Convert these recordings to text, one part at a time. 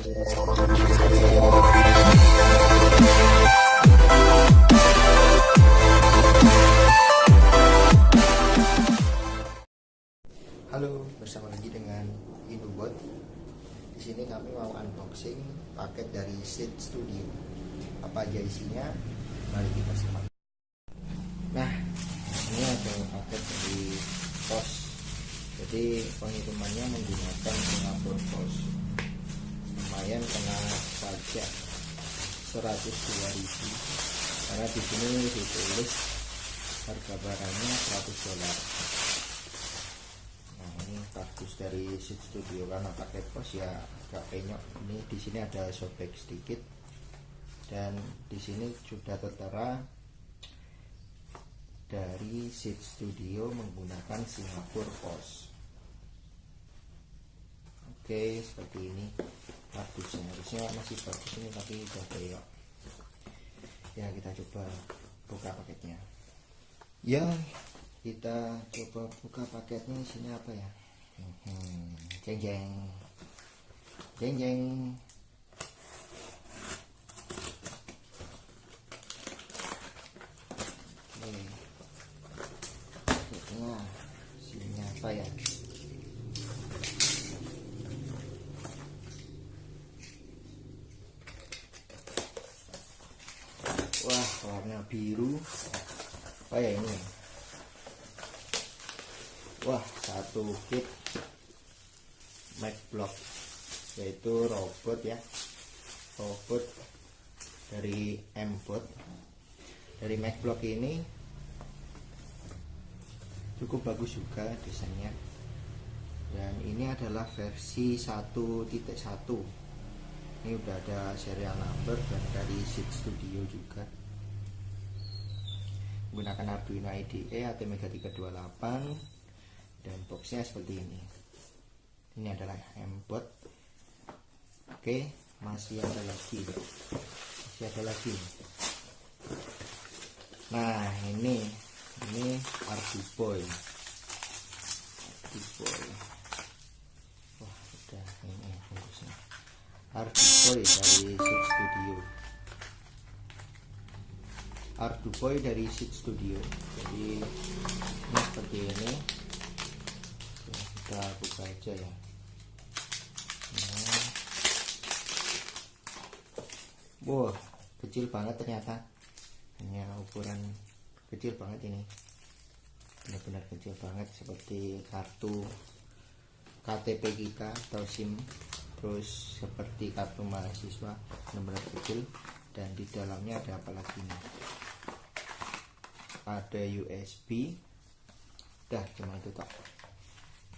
Halo, bersama lagi dengan Indobot. Di sini kami mau unboxing paket dari Seed Studio. Apa aja isinya? Mari kita simak. Nah, ini ada paket dari pos. Jadi pengirimannya menggunakan Singapore Post. Lumayan kena pajak 102.000 karena di sini ditulis harga barangnya $100. Nah, ini kardus dari Seed Studio. Karena pakai pos ya agak penyok. Ini di sini ada sobek sedikit dan di sini sudah tertera dari Seed Studio menggunakan Singapore Post. Oke, seperti ini kardusnya. Harusnya masih bagus ini, tapi udah penyok. Ya, kita coba buka paketnya. Ya, kita coba buka paketnya. Isinya apa ya? Jeng jeng jeng jeng. Paketnya isinya apa ya? Wah, warna biru. Apa ya ini? Wah, satu kit MacBlock, yaitu robot ya, robot dari M-Bot. Dari MacBlock ini cukup bagus juga desainnya, dan ini adalah versi 1.1. Ini udah ada serial number dan dari Seed Studio juga. Menggunakan Arduino IDE ATmega 328. Dan boxnya seperti ini. Ini adalah M-Bot. Oke, masih ada lagi. Nah, ini Arduboy. Wah, udah ini fokusnya. Arduboy dari Seed Studio. Jadi ini seperti ini. Kita buka aja ya. Nah. Wow, kecil banget ternyata. Hanya ukuran kecil banget ini. Benar-benar kecil banget, seperti kartu KTP kita atau SIM. Terus seperti kartu mahasiswa, benar-benar kecil. Dan di dalamnya ada apa lagi nih? Ada USB. Dah, cuma itu tak.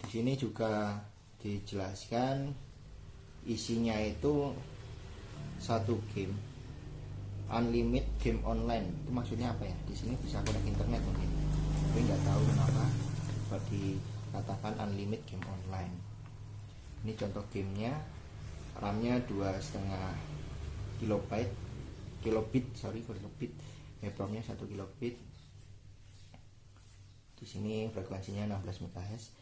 Di sini juga dijelaskan isinya itu satu game, unlimited game online. Itu maksudnya apa ya? Di sini bisa connect internet mungkin, tapi nggak tahu kenapa kok dikatakan unlimited game online. Ini contoh gamenya. RAM-nya 2,5 kilobit, EEPROM-nya 1 kilobit. Di sini frekuensinya 16 MHz.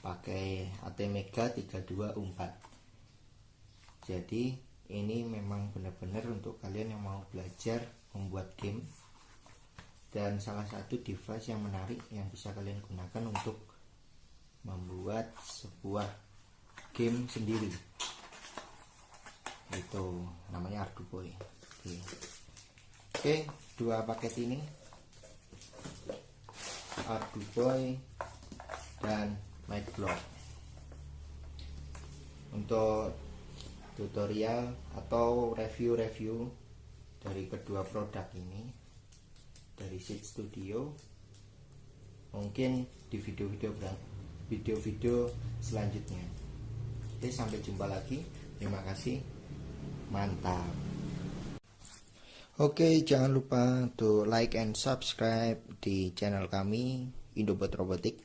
Pakai ATmega 324. Jadi ini memang benar-benar untuk kalian yang mau belajar membuat game, dan salah satu device yang menarik yang bisa kalian gunakan untuk membuat sebuah game sendiri. Itu namanya Arduboy. Oke, dua paket ini, Arduboy dan MacBlock. Untuk tutorial atau review dari kedua produk ini dari Seed Studio mungkin di video-video selanjutnya. Oke, sampai jumpa lagi. Terima kasih. Mantap. Oke, jangan lupa untuk like and subscribe di channel kami Indobot Robotik.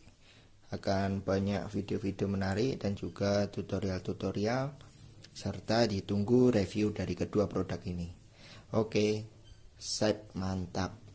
Akan banyak video-video menarik dan juga tutorial-tutorial, serta ditunggu review dari kedua produk ini. Oke, set, mantap.